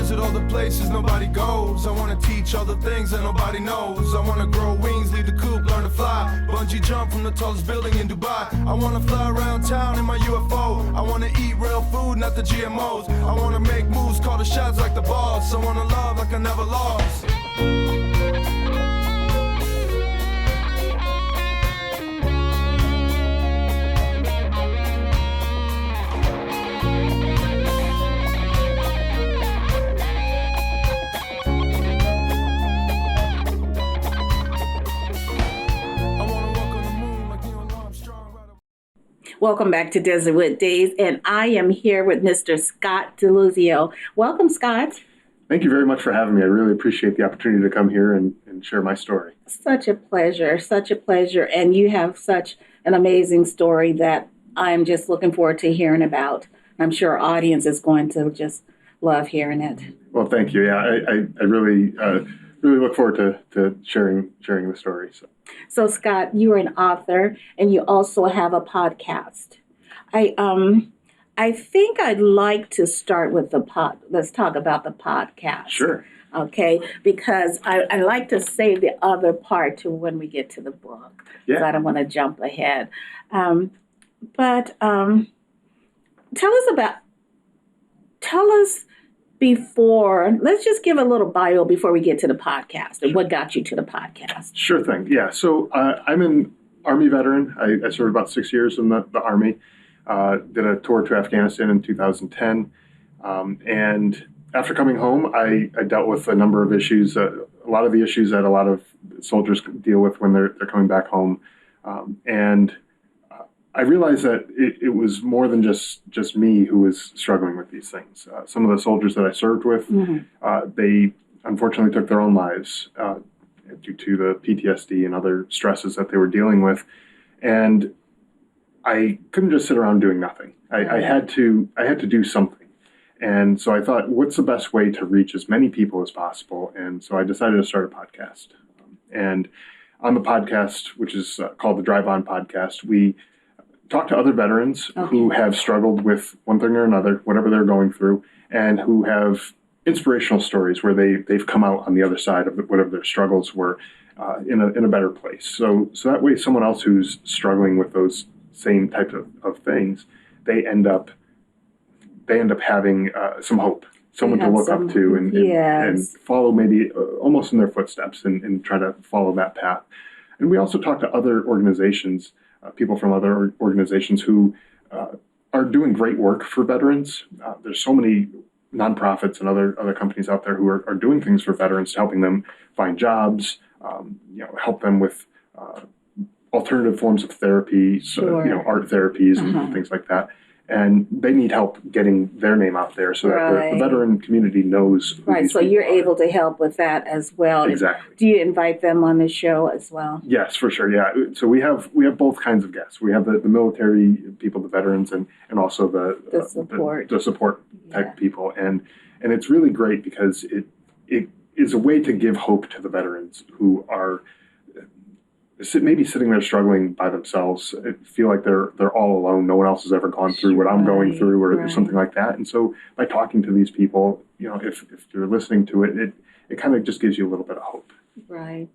visit all the places nobody goes. I wanna teach all the things that nobody knows. I wanna grow wings, leave the coop, learn to fly. Bungee jump from the tallest building in Dubai. I wanna fly around town in my UFO. I wanna eat real food, not the GMOs. I wanna make moves, call the shots like the boss. I wanna love like I never lost. Welcome back to Desertwood Days, and I am here with Mr. Sockt DeLuzio. Welcome, Scott. Thank you very much for having me. I really appreciate the opportunity to come here and share my story. Such a pleasure, and you have such an amazing story that I'm just looking forward to hearing about. I'm sure our audience is going to just love hearing it. Well, thank you. Yeah, I really look forward to sharing the story. So Scott, you're an author and you also have a podcast. I think I'd like to start with let's talk about the podcast. Sure. Okay, because I like to save the other part to when we get to the book. Yeah. So I don't want to jump ahead. But tell us before, let's just give a little bio before we get to the podcast and what got you to the podcast. Sure thing. Yeah. So I'm an Army veteran. I served about 6 years in the Army. Did a tour to Afghanistan in 2010. And after coming home, I dealt with a number of issues, a lot of the issues that a lot of soldiers deal with when they're coming back home. And I realized that it was more than just me who was struggling with these things. Some of the soldiers that I served with, they unfortunately took their own lives due to the PTSD and other stresses that they were dealing with. And I couldn't just sit around doing nothing. I had to do something. And so I thought, what's the best way to reach as many people as possible? And so I decided to start a podcast. And on the podcast, which is called the Drive On Podcast, we talk to other veterans who have struggled with one thing or another, whatever they're going through, and who have inspirational stories where they've come out on the other side of whatever their struggles were in a better place. So that way, someone else who's struggling with those same type of things, they end up having some hope, someone to look up to and follow maybe almost in their footsteps and try to follow that path. And we also talk to other organizations, people from other organizations who are doing great work for veterans. There's so many nonprofits and other companies out there who are doing things for veterans, helping them find jobs, help them with alternative forms of therapy, art therapies and things like that. And they need help getting their name out there so that the veteran community knows. Right, so you're able to help with that as well. Exactly. Do you invite them on the show as well? Yes, for sure. Yeah. So we have both kinds of guests. We have the military people, the veterans, and also the support type people. And it's really great because it is a way to give hope to the veterans who are maybe sitting there struggling by themselves, feel like they're all alone. No one else has ever gone through what I'm going through or something like that. And so by talking to these people, if you're listening to it kind of just gives you a little bit of hope. Right.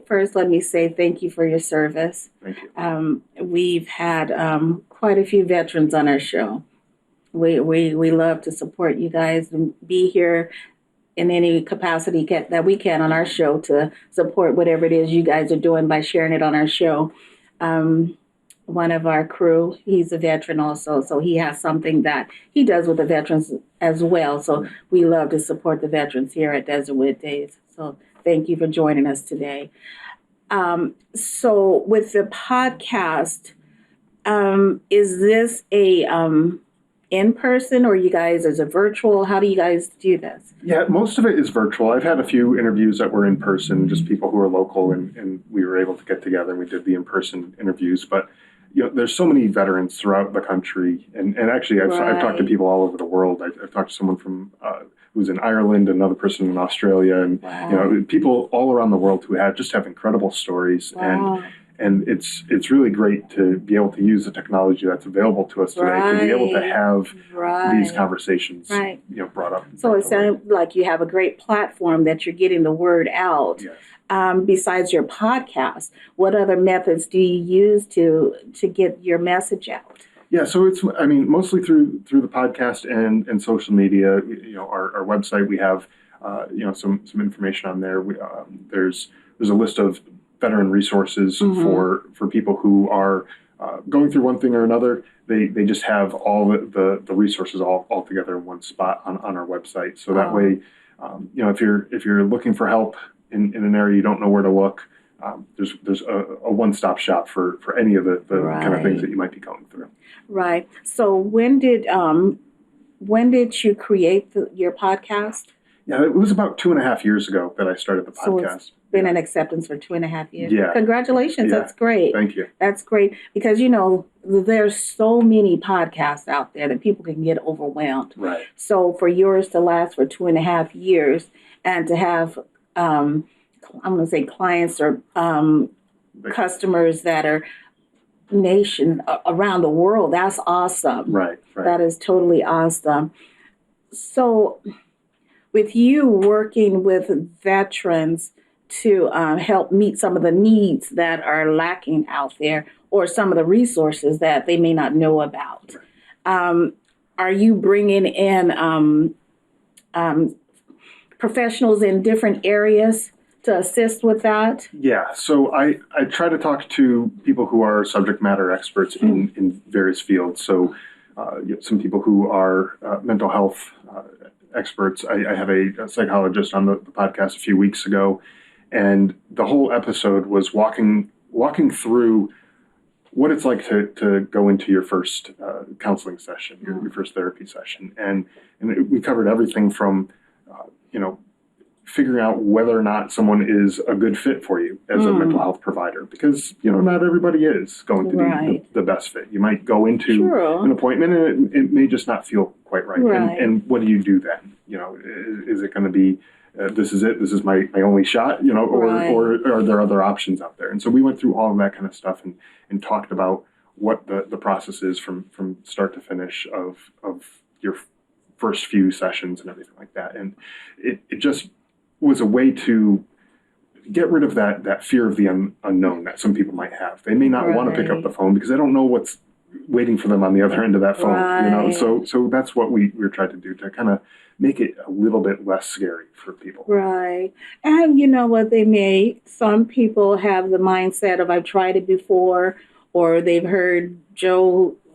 First, let me say thank you for your service. Thank you. We've had quite a few veterans on our show. We love to support you guys and be here in any capacity that we can on our show to support whatever it is you guys are doing by sharing it on our show. One of our crew, he's a veteran also, so he has something that he does with the veterans as well. So we love to support the veterans here at Desertwood Days. So thank you for joining us today. So with the podcast, is this a in person or you guys, is it virtual? How do you guys do this? Yeah, most of it is virtual. I've had a few interviews that were in person, just people who are local, and we were able to get together and we did the in-person interviews. But there's so many veterans throughout the country, and actually I've talked to people all over the world. I've talked to someone from who's in Ireland, another person in Australia, and people all around the world who have incredible stories. And it's really great to be able to use the technology that's available to us today to be able to have these conversations, brought up. So it sounds like you have a great platform that you're getting the word out. Yes. Besides your podcast, what other methods do you use to get your message out? Yeah, so it's mostly through the podcast and social media. Our website, we have some information on there. There's a list of veteran resources for people who are going through one thing or another. They just have all the resources all together in one spot on our website. So that way, if you're looking for help in an area you don't know where to look, there's a one-stop shop for any of the kind of things that you might be going through. Right. So when did you create your podcast? Yeah, it was about 2.5 years ago that I started the podcast. So it's been an acceptance for 2.5 years. Yeah. Congratulations. Yeah. That's great. Thank you. That's great because, there's so many podcasts out there that people can get overwhelmed. Right. So for yours to last for 2.5 years and to have, I'm going to say clients or customers that are around the world, that's awesome. Right. That is totally awesome. So with you working with veterans to help meet some of the needs that are lacking out there or some of the resources that they may not know about, are you bringing in professionals in different areas to assist with that? Yeah, so I try to talk to people who are subject matter experts in various fields. So some people who are mental health experts. I had a psychologist on the podcast a few weeks ago, and the whole episode was walking through what it's like to go into your first counseling session, your first therapy session. And we covered everything from, figuring out whether or not someone is a good fit for you as a mental health provider, because, not everybody is going to be the best fit. You might go into an appointment and it may just not feel quite right. And what do you do then? Is it going to be, this is it, this is my only shot, or are there other options out there? And so we went through all of that kind of stuff and talked about what the process is from start to finish of your first few sessions and everything like that. And it just was a way to get rid of that fear of the unknown that some people might have. They may not want to pick up the phone because they don't know what's waiting for them on the other end of that phone. So that's what we're trying to do, to kind of make it a little bit less scary for people. Right. And some people have the mindset of I've tried it before, or they've heard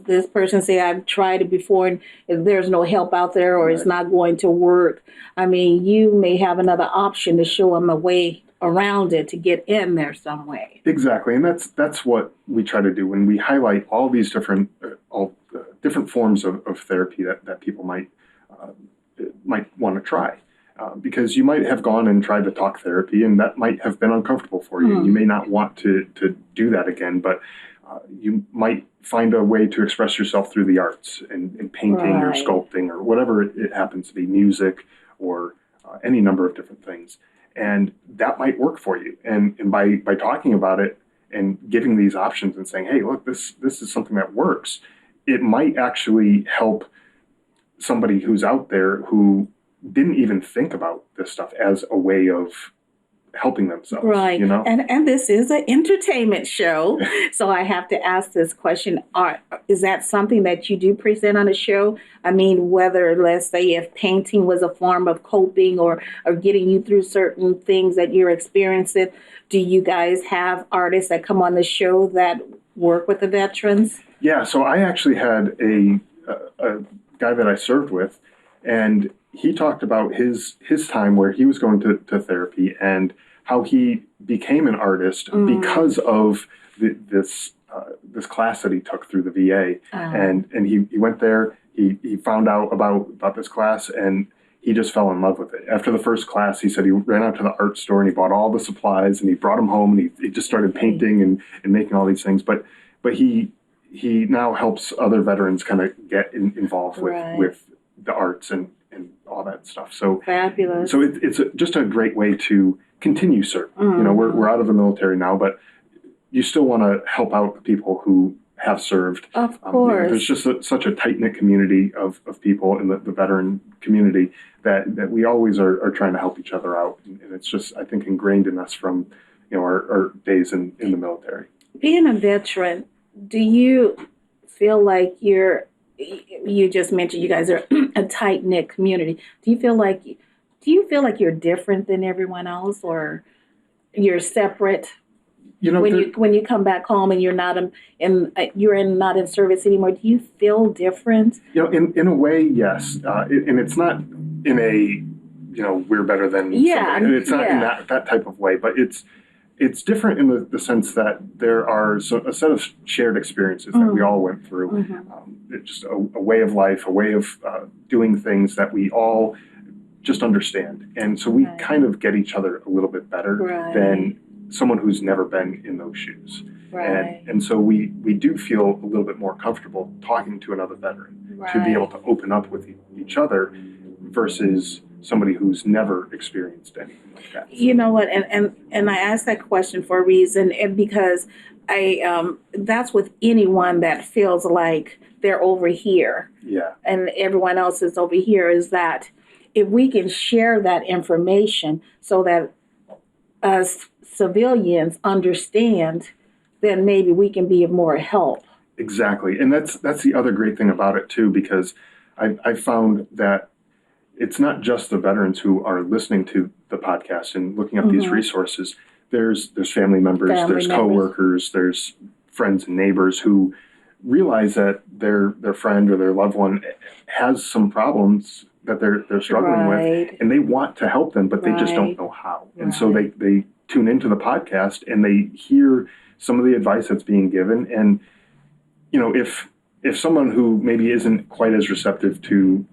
this person say I've tried it before and there's no help out there, or it's not going to work. You may have another option to show them a way around it to get in there some way. Exactly, and that's what we try to do when we highlight all these different forms of therapy that people might want to try. Because you might have gone and tried the talk therapy, and that might have been uncomfortable for you. You may not want to do that again, but you might find a way to express yourself through the arts and painting or sculpting or whatever it happens to be, music or any number of different things. And that might work for you. And by talking about it and giving these options and saying, hey, look, this is something that works, it might actually help somebody who's out there who didn't even think about this stuff as a way of helping themselves. Right. And this is an entertainment show. So I have to ask this question. Is that something that you do present on a show? Whether, let's say, if painting was a form of coping or getting you through certain things that you're experiencing, do you guys have artists that come on the show that work with the veterans? Yeah. So I actually had a guy that I served with, and he talked about his time where he was going to therapy and how he became an artist because of this class that he took through the VA. And he went there, he found out about this class, and he just fell in love with it. After the first class, he said he ran out to the art store and he bought all the supplies and he brought them home and he just started painting and making all these things. But he now helps other veterans kind of get involved with the arts and all that stuff. So fabulous. So it's just a great way to continue serving. We're out of the military now, but you still want to help out the people who have served. Of course. There's just such a tight-knit community of people in the veteran community that we always are trying to help each other out. And it's just, I think, ingrained in us from, our days in the military. Being a veteran, do you feel like you just mentioned you guys are a tight-knit community. Do you feel like you're different than everyone else, or you're separate? When you come back home and you're not not in service anymore, do you feel different? In a way, yes, and it's not in a we're better than somebody. It's not in that type of way, but it's different in the sense that there are a set of shared experiences that we all went through. It's just a way of life, a way of doing things that we all just understand, and so we kind of get each other a little bit better than someone who's never been in those shoes. And so we do feel a little bit more comfortable talking to another veteran to be able to open up with each other versus somebody who's never experienced anything like that. You know what? And I asked that question for a reason, and because that's with anyone that feels like they're over here. Yeah. And everyone else is over here, is that if we can share that information so that us civilians understand, then maybe we can be of more help. Exactly. And that's the other great thing about it too, because I found that it's not just the veterans who are listening to the podcast and looking up these resources. There's family members, there's coworkers, there's friends and neighbors who realize that their friend or their loved one has some problems that they're struggling with, and they want to help them, but they just don't know how. And so they tune into the podcast and they hear some of the advice that's being given. And, if someone who maybe isn't quite as receptive to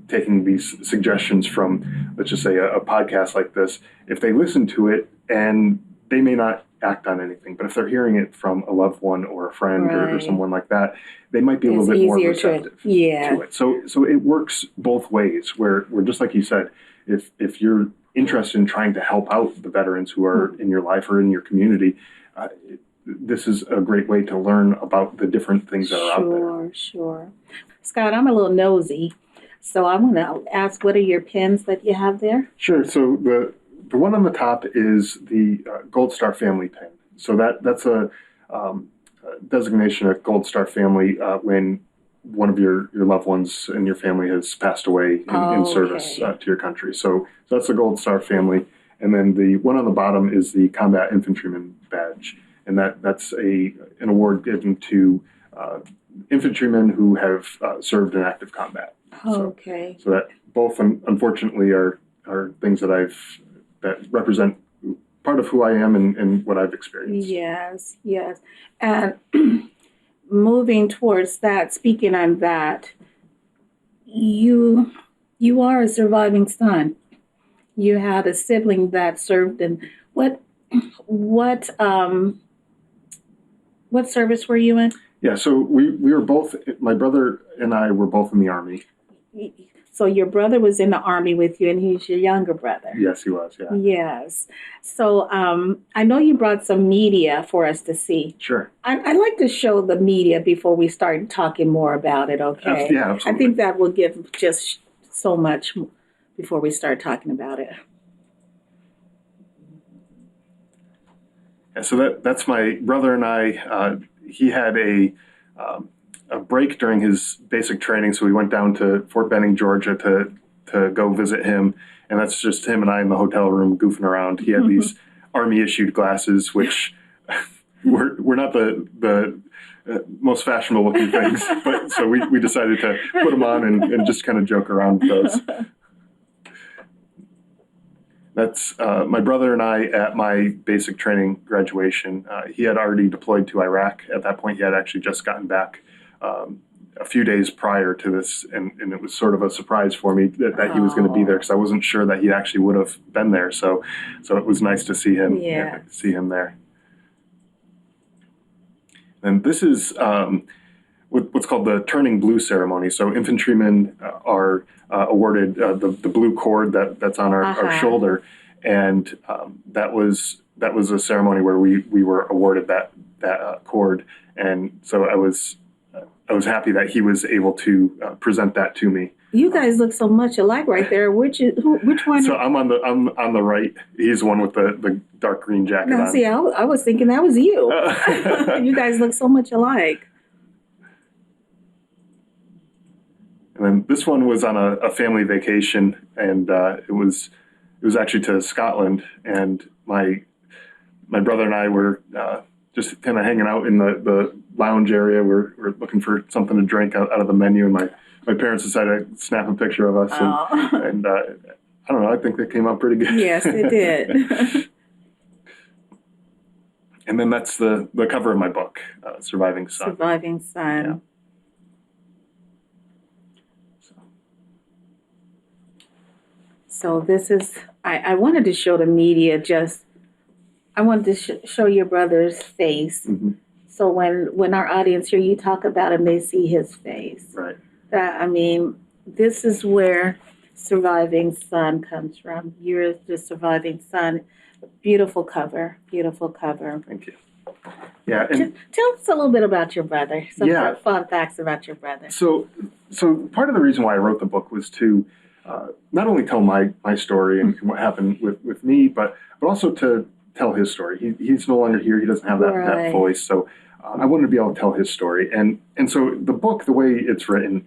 taking these suggestions from, let's just say, a podcast like this, if they listen to it and they may not act on anything, but if they're hearing it from a loved one or a friend or someone like that, they might be a little bit more receptive to it. So it works both ways, where just like you said, if you're interested in trying to help out the veterans who are in your life or in your community, this is a great way to learn about the different things that are out there. Sure. Scott, I'm a little nosy, so I want to ask, what are your pins that you have there? Sure. So the one on the top is the Gold Star Family pin. So that's a designation at Gold Star Family when one of your loved ones in your family has passed away in service to your country. So that's the Gold Star Family. And then the one on the bottom is the Combat Infantryman Badge. And that's an award given to infantrymen who have served in active combat. So that both, unfortunately, are things that represent part of who I am and what I've experienced. Yes. And moving towards that, speaking on that, you are a surviving son. You had a sibling that served in what service were you in? Yeah, so we were both, my brother and I were both in the Army. So your brother was in the Army with you, and he's your younger brother. Yes, he was, yeah. Yes. So I know you brought some media for us to see. Sure. I'd like to show the media before we start talking more about it, okay? Yeah, absolutely. I think that will give just so much before we start talking about it. Yeah, so that's my brother and I. He had a break during his basic training, so we went down to Fort Benning, Georgia to go visit him, and that's just him and I in the hotel room goofing around. He had these Army-issued glasses, which were not the most fashionable looking things, but so we decided to put them on and just kind of joke around with those. That's my brother and I at my basic training graduation. He had already deployed to Iraq. At that point, he had actually just gotten back a few days prior to this, and it was sort of a surprise for me that he was going to be there, because I wasn't sure that he actually would have been there. So it was nice to see him there. And this is what's called the Turning Blue ceremony. So infantrymen are awarded the blue cord that's on our shoulder, and that was a ceremony where we were awarded that chord, and so I was happy that he was able to present that to me. You guys look so much alike right there. Which one? So I'm on the right. He's the one with the dark green jacket Now, on. see, I was thinking that was you. You guys look so much alike. And then this one was on a family vacation, and it was actually to Scotland, and my brother and I were just kind of hanging out in the lounge area. We're looking for something to drink out of the menu, and my parents decided to snap a picture of us, and I don't know, I think they came out pretty good. Yes, they did. And then that's the cover of my book, Surviving Son. Surviving Son. Yeah. So this is, I wanted to show the media I wanted to show your brother's face. Mm-hmm. So when our audience hear you talk about him, they see his face. Right. This is where Surviving Son comes from. You're the Surviving Son. Beautiful cover. Beautiful cover. Thank you. Yeah. And tell us a little bit about your brother. Some Yeah. fun facts about your brother. So part of the reason why I wrote the book was to not only tell my story and what happened with me, but also to tell his story. He's no longer here. He doesn't have that voice. So I wanted to be able to tell his story. And so the book, the way it's written,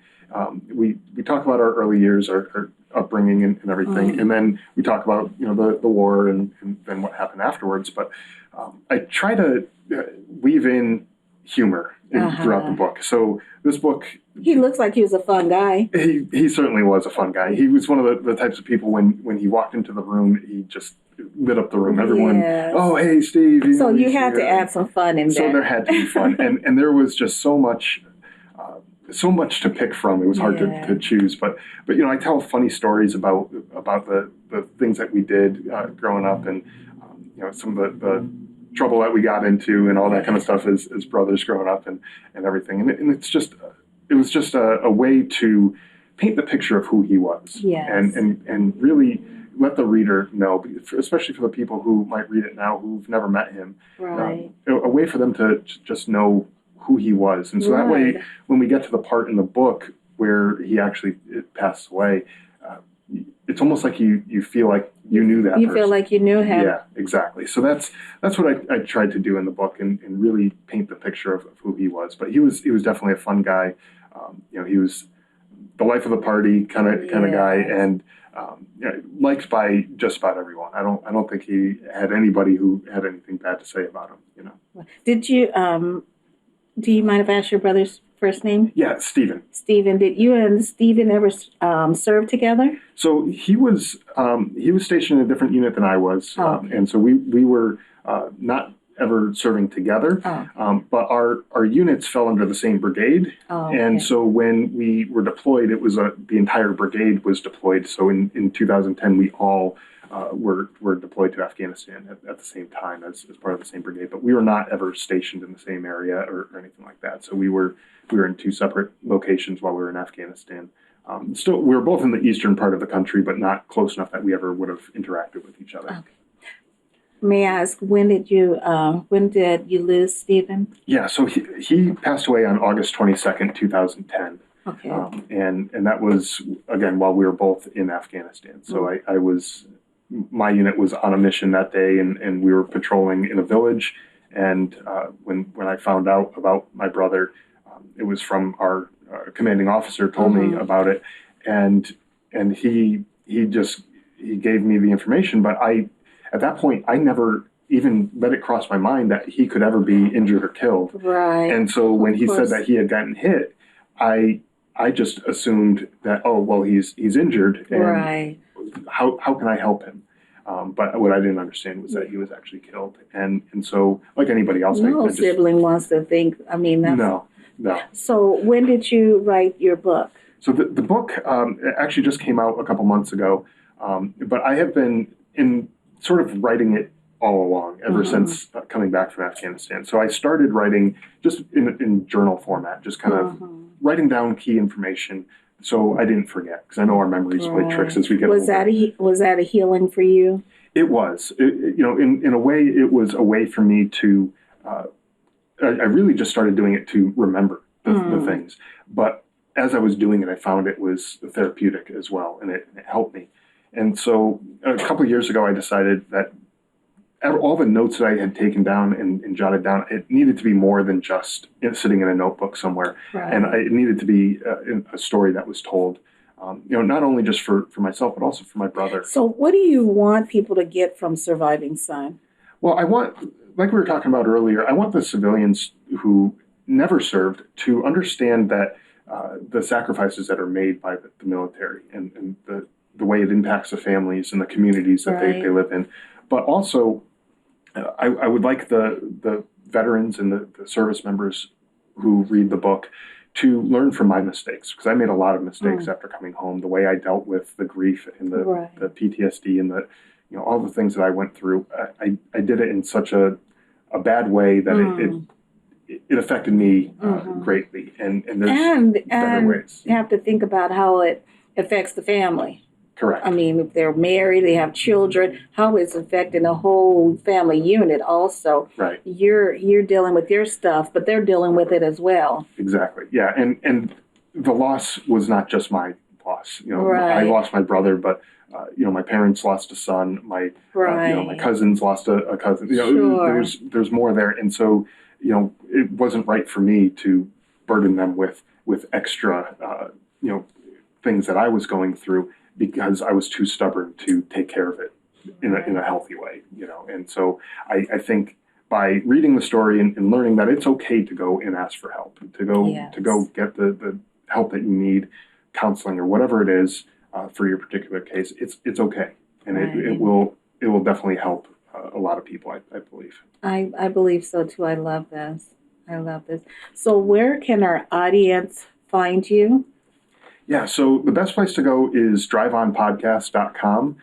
we talk about our early years, our upbringing and everything. And then we talk about, the war and then what happened afterwards. But I try to weave in humor throughout the book. So this book, he looks like he was a fun guy. He certainly was a fun guy. He was one of the types of people when he walked into the room, he just lit up the room. Everyone, Yes. oh, hey, Steve. So you had to add some fun in there. So there had to be fun. And there was just so much to pick from. It was hard to choose. But I tell funny stories about the things that we did growing up, and some of the trouble that we got into and all that kind of stuff as brothers growing up and everything. And it was just a way to paint the picture of who he was. Yes. And really let the reader know, especially for the people who might read it now who've never met him. Right. A way for them to just know who he was. And so that way, when we get to the part in the book where he actually passed away, it's almost like you feel like you knew that person. You feel like you knew him. Yeah, exactly. So that's what I tried to do in the book and really paint the picture of who he was. But he was definitely a fun guy. He was the life of the party kind of guy, and liked by just about everyone. I don't think he had anybody who had anything bad to say about him. Did you do you mind if I ask your brother's first name? Yeah, Stephen. Stephen, did you and Stephen ever serve together? So he was stationed in a different unit than I was, and so we were not ever serving together. But our units fell under the same brigade, and so when we were deployed, it was the entire brigade was deployed. So in 2010, we all were deployed to Afghanistan at the same time as part of the same brigade. But we were not ever stationed in the same area or anything like that. So we were in two separate locations while we were in Afghanistan. Still, we were both in the eastern part of the country, but not close enough that we ever would have interacted with each other. Okay. May I ask, when did you lose Stephen? Yeah, so he passed away on August 22nd, 2010. Okay. And that was, again, while we were both in Afghanistan. So my unit was on a mission that day, and we were patrolling in a village. And when I found out about my brother, it was from our commanding officer told me about it, and he gave me the information. But at that point, I never even let it cross my mind that he could ever be injured or killed. Right. And so when he said that he had gotten hit, I just assumed that, oh, well, he's injured, and right. How can I help him? But what I didn't understand was that he was actually killed. And so, like anybody else, No sibling wants to think. That's... No. So when did you write your book? So the book actually just came out a couple months ago, but I have been in sort of writing it all along ever since coming back from Afghanistan. So I started writing just in journal format, just kind of writing down key information so I didn't forget, because I know our memories play tricks as we get older. Was that a healing for you? It was. In a way, it was a way for me to I really just started doing it to remember the things. But as I was doing it, I found it was therapeutic as well, and it helped me. And so a couple of years ago, I decided that all the notes that I had taken down and jotted down, it needed to be more than just sitting in a notebook somewhere. Right. And it needed to be a story that was told, not only just for myself, but also for my brother. So what do you want people to get from Surviving Son? Well, I want, like we were talking about earlier, I want the civilians who never served to understand that the sacrifices that are made by the military and the way it impacts the families and the communities that Right. they live in. But also, I would like the veterans and the service members who read the book to learn from my mistakes, because I made a lot of mistakes after coming home. The way I dealt with the grief and Right. the PTSD and all the things that I went through, I did it in such a bad way that it affected me greatly. And there's better ways. You have to think about how it affects the family. Correct. I mean, if they're married, they have children, how it's affecting the whole family unit also. Right. You're dealing with your stuff, but they're dealing with it as well. Exactly. Yeah. And the loss was not just my loss. Right. I lost my brother, but my parents lost a son. My my cousins lost a cousin. Sure. There's more there, and so it wasn't right for me to burden them with extra things that I was going through, because I was too stubborn to take care of it in a healthy way. And so I think by reading the story and learning that it's okay to go and ask for help, to go get the help that you need, counseling or whatever it is for your particular case, it's okay, and it will definitely help a lot of people. I believe. I believe so too. I love this. So where can our audience find you? Yeah, so the best place to go is driveonpodcast.com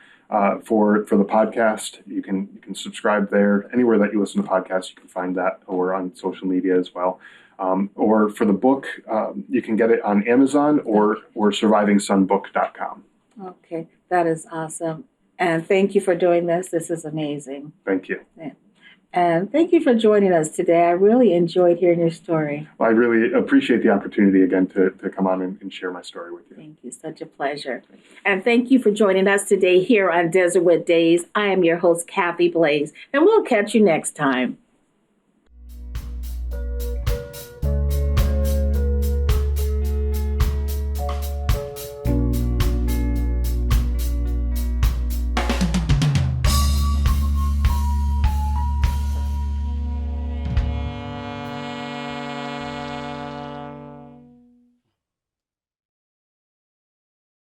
for the podcast. You can subscribe there. Anywhere that you listen to podcasts, you can find that, or on social media as well. Or for the book, you can get it on Amazon or survivingsonbook.com. Okay, that is awesome. And thank you for doing this. This is amazing. Thank you. And thank you for joining us today. I really enjoyed hearing your story. Well, I really appreciate the opportunity again to come on and share my story with you. Thank you. Such a pleasure. And thank you for joining us today here on Desertwood Days. I am your host, Kathy Blaze, and we'll catch you next time.